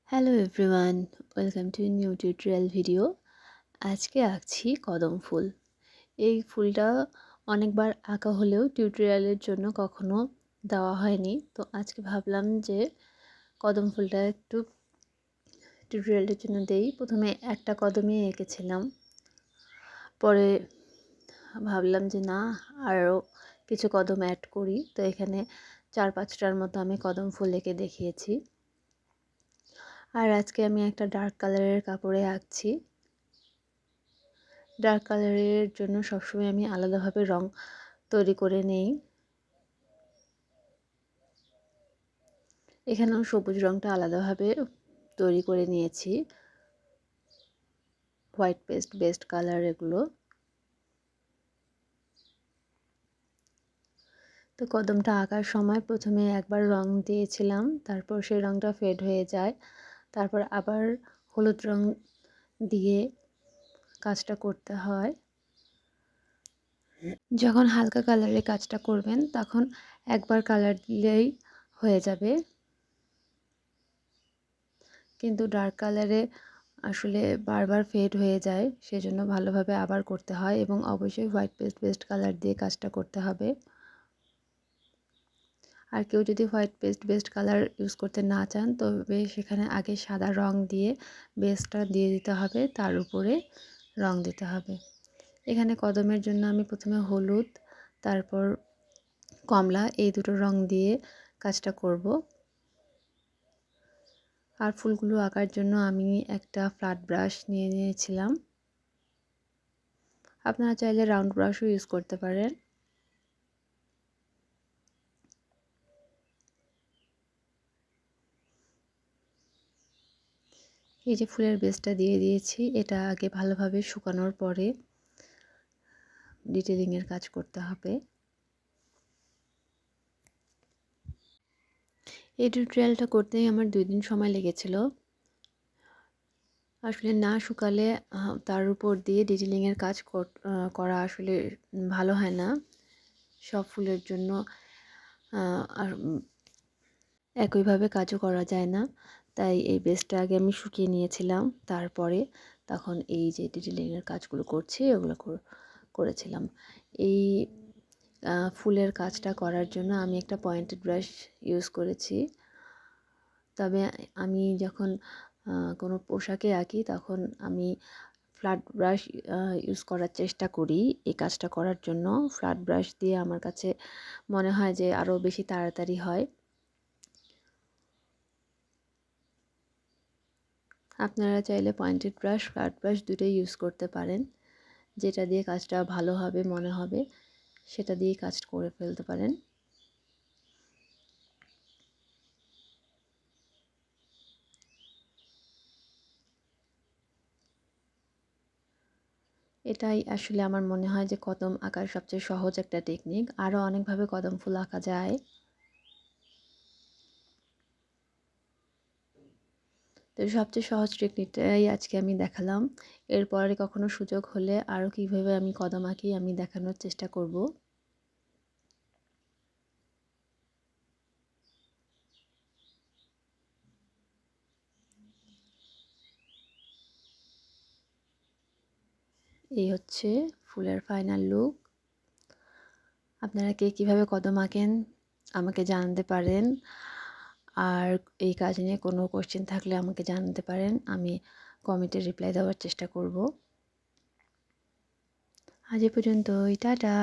Hello everyone, welcome to new tutorial video. আজকে আঁকছি কদম ফুল। এই ফুলটা অনেকবার আঁকা হলেও টিউটোরিয়ালের জন্য কখনো দেওয়া হয়নি। তো আজকে ভাবলাম যে কদম ফুলটা একটু টিউটোরিয়ালের জন্য দেই। প্রথমে একটা কদমই এঁকেছিলাম, পরে ভাবলাম যে না, আরও কিছু কদম অ্যাড করি। তো এখানে 4-5টার মতো আমি কদম ফুল এঁকে দেখিয়েছি। আর আজকে আমি একটা ডার্ক কালারের কাপড়ে আঁকছি। ডার্ক কালারের জন্য সবসময় আমি আলাদাভাবে রং তৈরি করে নেই। এখানেও সবুজ রংটা আলাদাভাবে তৈরি করে নিয়েছি। হোয়াইট পেস্ট বেস্ট কালার এগুলো। তো কদমটা আঁকার সময় প্রথমে একবার রং দিয়েছিলাম, তারপর সেই রংটা ফেড হয়ে যায়। তারপর আবার হলুদ রং দিয়ে কাজটা করতে হয়। যখন হালকা কালারে কাজটা করবেন তখন একবার কালার দিলেই হয়ে যাবে, কিন্তু ডার্ক কালারে আসলে বারবার ফেড হয়ে যায়, সেজন্য ভালোভাবে আবার করতে হয় এবং অবশ্যই হোয়াইট পেস্ট বেস্ট কালার দিয়ে কাজটা করতে হবে। আর কেউ যদি white paste best colour use করতে না চান তবে সেখানে আগে সাদা রং দিয়ে বেসটা দিয়ে দিতে হবে, তার উপরে রং দিতে হবে। এখানে কদমের জন্য আমি প্রথমে হলুদ, তারপর কমলা, এই দুটো রং দিয়ে কাজটা করব। আর ফুলগুলো আঁকার জন্য আমি একটা ফ্ল্যাট ব্রাশ নিয়ে নিয়েছিলাম। আপনারা চাইলে রাউন্ড ব্রাশও ইউজ করতে পারেন। এই যে ফুলের বেসটা দিয়ে দিয়েছি, এটা আগে ভালোভাবে শুকানোর পরে ডিটেলিংয়ের কাজ করতে হবে। এই টিউটোরিয়ালটা করতেই আমার 2 দিন সময় লেগেছিল। আসলে না শুকালে তার উপর দিয়ে ডিটেলিংয়ের কাজ করা আসলে ভালো হয় না। সব ফুলের জন্য আর একইভাবে কাজও করা যায় না। তাই এই বেসটা আগে আমি শুকিয়ে নিয়েছিলাম, তারপরে তখন এই যে ডিটেলিংয়ের কাজগুলো করছি ওগুলো করেছিলাম। এই ফুলের কাজটা করার জন্য আমি একটা পয়েন্টেড ব্রাশ ইউজ করেছি। তবে আমি যখন কোনো পোশাকে আঁকি তখন আমি ফ্ল্যাট ব্রাশ ইউজ করার চেষ্টা করি। এই কাজটা করার জন্য ফ্ল্যাট ব্রাশ দিয়ে আমার কাছে মনে হয় যে আরও বেশি তাড়াতাড়ি হয়। আপনারা চাইলে পয়েন্টেড ব্রাশ, ফ্ল্যাট ব্রাশ দুটোই ইউজ করতে পারেন। যেটা দিয়ে কাজটা ভালো হবে মনে হবে সেটা দিয়ে কাজ করে ফেলতে পারেন। এটাই আসলে আমার মনে হয় যে কদম আঁকার সবচেয়ে সহজ একটা টেকনিক। আরও অনেকভাবে কদম ফুল আঁকা যায়। তো সবচেয়ে সহজ টেকনিকটাই আজকে আমি দেখালাম। এরপরে কখনো সুযোগ হলে আরও কীভাবে আমি কদম আঁকি আমি দেখানোর চেষ্টা করব। এই হচ্ছে ফুলের ফাইনাল লুক। আপনারা কে কীভাবে কদম আঁকেন আমাকে জানাতে পারেন। আর এই কাজ নিয়ে কোনো কোশ্চেন থাকলে আমাকে জানাতে পারেন, আমি কমেন্টে রিপ্লাই দেওয়ার চেষ্টা করব। আজ এ পর্যন্তই, টাটা।